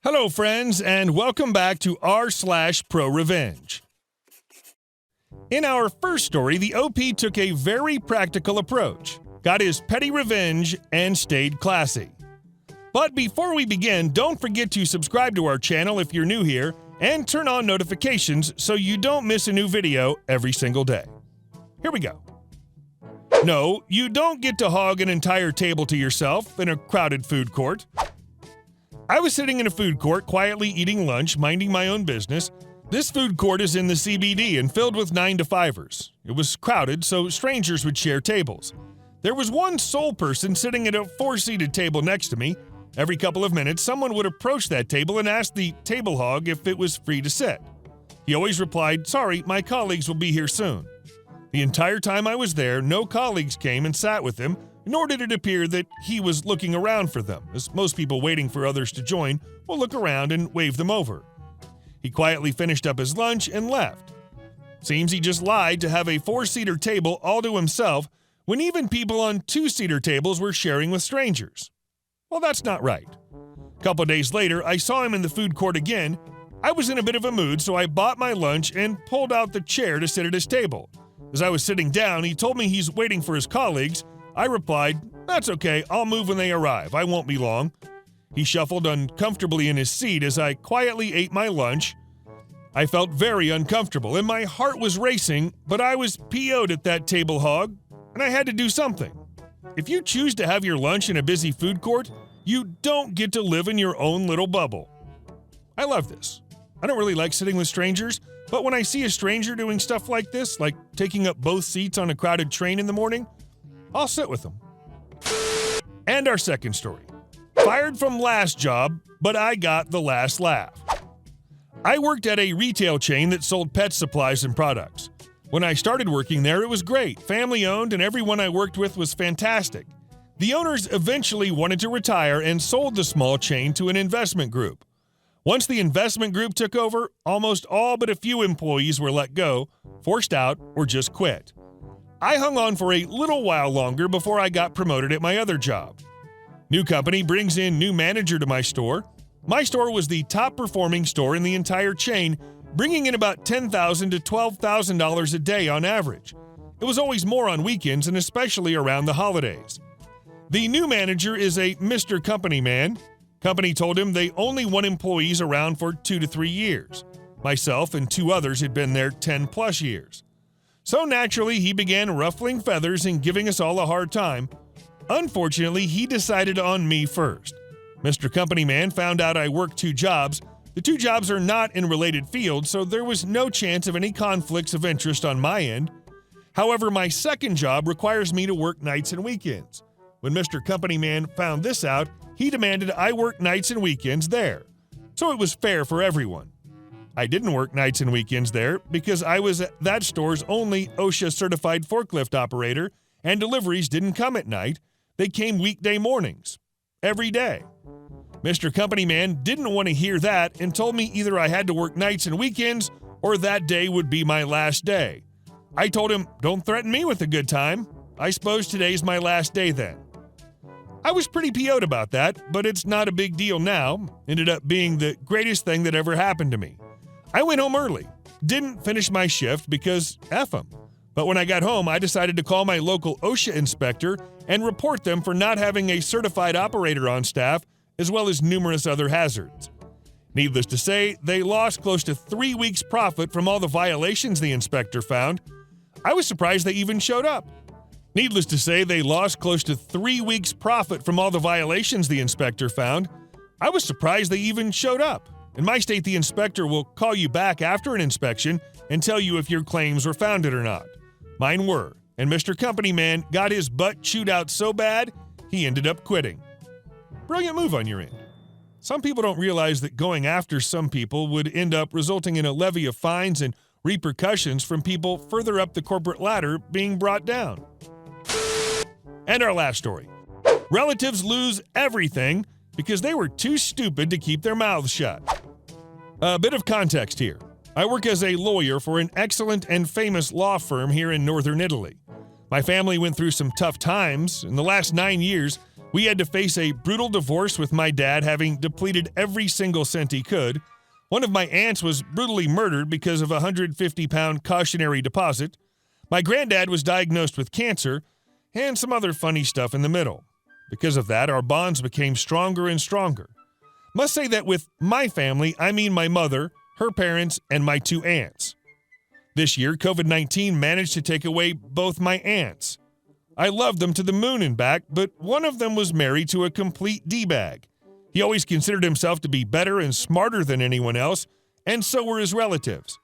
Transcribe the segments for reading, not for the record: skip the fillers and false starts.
Hello, friends, and welcome back to r/ProRevenge. In our first story, the OP took a very practical approach, got his petty revenge, and stayed classy. But before we begin, don't forget to subscribe to our channel if you're new here, and turn on notifications so you don't miss a new video every single day. Here we go. No, you don't get to hog an entire table to yourself in a crowded food court. I was sitting in a food court quietly eating lunch, minding my own business. This food court is in the CBD and filled with 9-to-5ers. It was crowded, so strangers would share tables. There was one sole person sitting at a 4-seated table next to me. Every couple of minutes, someone would approach that table and ask the table hog if it was free to sit. He always replied, "Sorry, my colleagues will be here soon." The entire time I was there, no colleagues came and sat with him, nor did it appear that he was looking around for them, as most people waiting for others to join will look around and wave them over. He quietly finished up his lunch and left. Seems he just lied to have a 4-seater table all to himself when even people on 2-seater tables were sharing with strangers. Well, that's not right. A couple days later, I saw him in the food court again. I was in a bit of a mood, so I bought my lunch and pulled out the chair to sit at his table. As I was sitting down, he told me he's waiting for his colleagues. I replied, "That's okay, I'll move when they arrive, I won't be long." He shuffled uncomfortably in his seat as I quietly ate my lunch. I felt very uncomfortable and my heart was racing, but I was PO'd at that table hog, and I had to do something. If you choose to have your lunch in a busy food court, you don't get to live in your own little bubble. I love this. I don't really like sitting with strangers, but when I see a stranger doing stuff like this, like taking up both seats on a crowded train in the morning, I'll sit with them. And our second story. Fired from last job, but I got the last laugh. I worked at a retail chain that sold pet supplies and products. When I started working there, it was great, family-owned, and everyone I worked with was fantastic. The owners eventually wanted to retire and sold the small chain to an investment group. Once the investment group took over, almost all but a few employees were let go, forced out, or just quit. I hung on for a little while longer before I got promoted at my other job. New company brings in new manager to my store. My store was the top performing store in the entire chain, bringing in about $10,000 to $12,000 a day on average. It was always more on weekends and especially around the holidays. The new manager is a Mr. Company man. Company told him they only want employees around for 2 to 3 years. Myself and 2 others had been there 10 plus years. So naturally, he began ruffling feathers and giving us all a hard time. Unfortunately, he decided on me first. Mr. Company Man found out I worked 2 jobs. The 2 jobs are not in related fields, so there was no chance of any conflicts of interest on my end. However, my second job requires me to work nights and weekends. When Mr. Company Man found this out, he demanded I work nights and weekends there. So it was fair for everyone. I didn't work nights and weekends there because I was that store's only OSHA-certified forklift operator, and deliveries didn't come at night. They came weekday mornings, every day. Mr. Company Man didn't want to hear that and told me either I had to work nights and weekends or that day would be my last day. I told him, "Don't threaten me with a good time. I suppose today's my last day then." I was pretty PO'd about that, but it's not a big deal now. Ended up being the greatest thing that ever happened to me. I went home early. Didn't finish my shift because F them. But when I got home, I decided to call my local OSHA inspector and report them for not having a certified operator on staff, as well as numerous other hazards. Needless to say, they lost close to 3 weeks' profit from all the violations the inspector found. I was surprised they even showed up. Needless to say, they lost close to 3 weeks' profit from all the violations the inspector found. I was surprised they even showed up. In my state, the inspector will call you back after an inspection and tell you if your claims were founded or not. Mine were, and Mr. Company Man got his butt chewed out so bad, he ended up quitting. Brilliant move on your end. Some people don't realize that going after some people would end up resulting in a levy of fines and repercussions from people further up the corporate ladder being brought down. And our last story. Relatives lose everything because they were too stupid to keep their mouths shut. A bit of context here. I work as a lawyer for an excellent and famous law firm here in northern Italy. My family went through some tough times. In the last 9 years, We had to face a brutal divorce with my dad having depleted every single cent he could. One of my aunts was brutally murdered because of a 150-pound cautionary deposit. My granddad was diagnosed with cancer, and some other funny stuff in the middle. Because of that, our bonds became stronger and stronger. Must say that with my family, I mean my mother, her parents, and my 2 aunts. This year, COVID-19 managed to take away both my aunts. I loved them to the moon and back, but one of them was married to a complete D-bag. He always considered himself to be better and smarter than anyone else, and so were his relatives.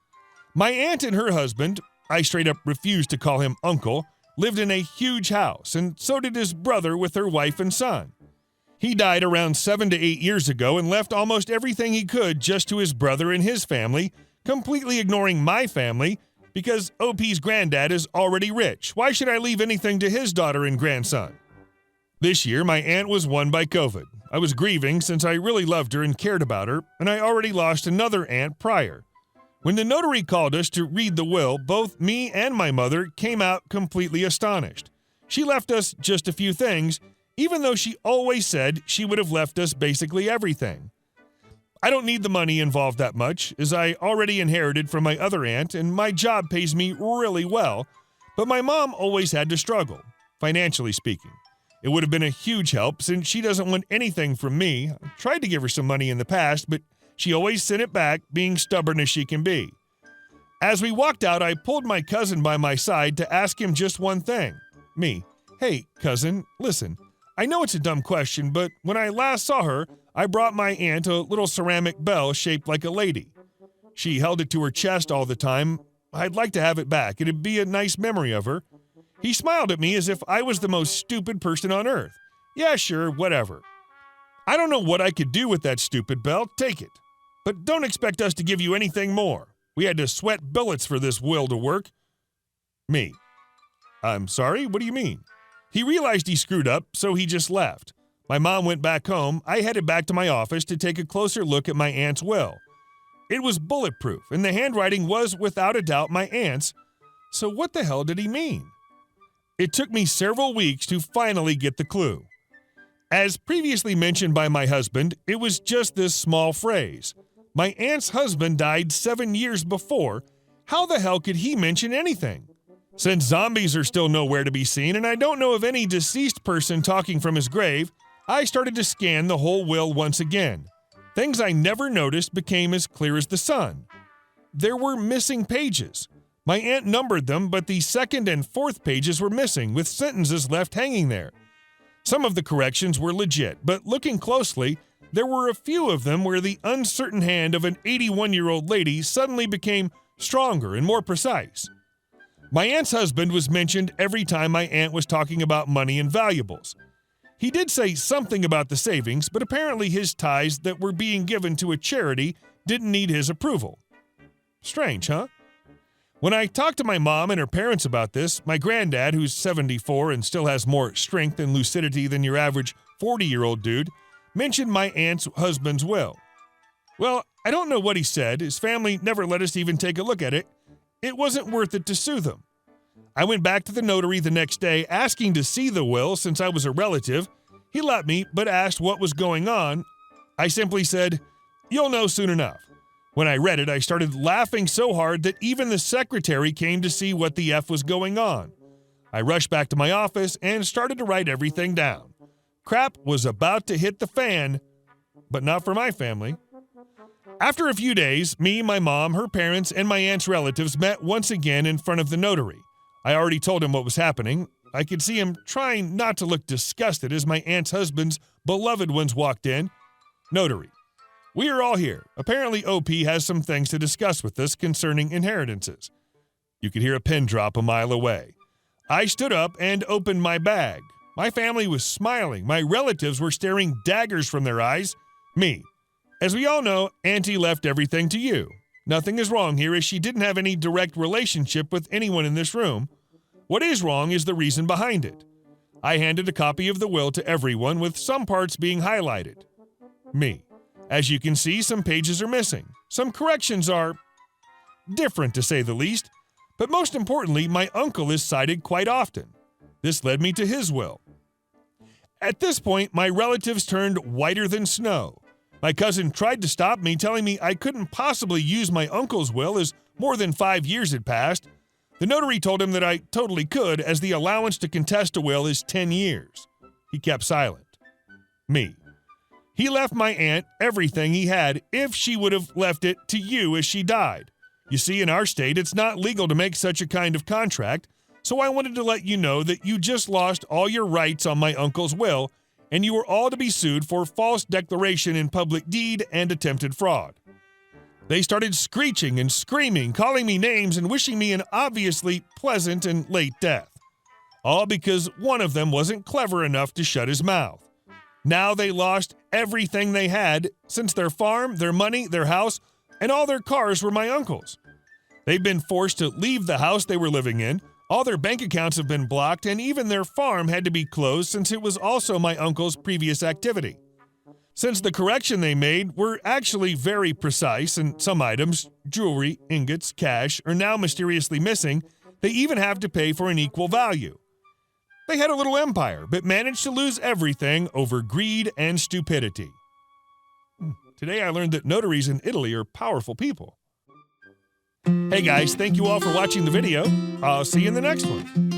My aunt and her husband, I straight up refused to call him uncle, lived in a huge house, and so did his brother with their wife and son. He died around 7 to 8 years ago and left almost everything he could just to his brother and his family, completely ignoring my family because OP's granddad is already rich. Why should I leave anything to his daughter and grandson? This year, my aunt was won by COVID. I was grieving since I really loved her and cared about her, and I already lost another aunt prior. When the notary called us to read the will, both me and my mother came out completely astonished. She left us just a few things, even though she always said she would have left us basically everything. I don't need the money involved that much, as I already inherited from my other aunt, and my job pays me really well, but my mom always had to struggle, financially speaking. It would have been a huge help since she doesn't want anything from me. I tried to give her some money in the past, but she always sent it back, being stubborn as she can be. As we walked out, I pulled my cousin by my side to ask him just one thing. Me, "Hey, cousin, listen, I know it's a dumb question, but when I last saw her, I brought my aunt a little ceramic bell shaped like a lady. She held it to her chest all the time. I'd like to have it back. It'd be a nice memory of her." He smiled at me as if I was the most stupid person on earth. "Yeah, sure, whatever." "I don't know what I could do with that stupid bell. Take it. But don't expect us to give you anything more. We had to sweat bullets for this will to work." Me, "I'm sorry, what do you mean?" He realized he screwed up, so he just left. My mom went back home. I headed back to my office to take a closer look at my aunt's will. It was bulletproof, and the handwriting was without a doubt my aunt's. So what the hell did he mean? It took me several weeks to finally get the clue. As previously mentioned by my husband, it was just this small phrase. My aunt's husband died 7 years before. How the hell could he mention anything? Since zombies are still nowhere to be seen and I don't know of any deceased person talking from his grave, I started to scan the whole will once again. Things I never noticed became as clear as the sun. There were missing pages. My aunt numbered them, but the 2nd and 4th pages were missing, with sentences left hanging there. Some of the corrections were legit, but looking closely, there were a few of them where the uncertain hand of an 81-year-old lady suddenly became stronger and more precise. My aunt's husband was mentioned every time my aunt was talking about money and valuables. He did say something about the savings, but apparently his ties that were being given to a charity didn't need his approval. Strange, huh? When I talked to my mom and her parents about this, my granddad, who's 74 and still has more strength and lucidity than your average 40-year-old dude, mentioned my aunt's husband's will. Well, I don't know what he said. His family never let us even take a look at it. It wasn't worth it to sue them. I went back to the notary the next day asking to see the will since I was a relative. He let me, but asked what was going on. I simply said, "You'll know soon enough." When I read it, I started laughing so hard that even the secretary came to see what the F was going on. I rushed back to my office and started to write everything down. Crap was about to hit the fan, but not for my family. After a few days, me, my mom, her parents, and my aunt's relatives met once again in front of the notary. I already told him what was happening. I could see him trying not to look disgusted as my aunt's husband's beloved ones walked in. Notary: "We are all here. Apparently OP has some things to discuss with us concerning inheritances." You could hear a pin drop a mile away. I stood up and opened my bag. My family was smiling. My relatives were staring daggers from their eyes. Me: "As we all know, Auntie left everything to you. Nothing is wrong here as she didn't have any direct relationship with anyone in this room. What is wrong is the reason behind it." I handed a copy of the will to everyone with some parts being highlighted. Me: "As you can see, some pages are missing. Some corrections are different, to say the least. But most importantly, my uncle is cited quite often. This led me to his will. At this point, my relatives turned whiter than snow. My cousin tried to stop me, telling me I couldn't possibly use my uncle's will as more than 5 years had passed. The notary told him that I totally could, as the allowance to contest a will is 10 years. He kept silent. Me. He left my aunt everything he had if she would have left it to you as she died. You see, in our state, it's not legal to make such a kind of contract, so I wanted to let you know that you just lost all your rights on my uncle's will, and you are all to be sued for false declaration in public deed and attempted fraud. They started screeching and screaming, calling me names and wishing me an obviously pleasant and late death. All because one of them wasn't clever enough to shut his mouth. Now they lost everything they had, since their farm, their money, their house, and all their cars were my uncle's. They've been forced to leave the house they were living in, all their bank accounts have been blocked, and even their farm had to be closed since it was also my uncle's previous activity. Since the correction they made were actually very precise and some items, jewelry, ingots, cash, are now mysteriously missing, they even have to pay for an equal value. They had a little empire, but managed to lose everything over greed and stupidity. Today I learned that notaries in Italy are powerful people. Hey guys, thank you all for watching the video. I'll see you in the next one.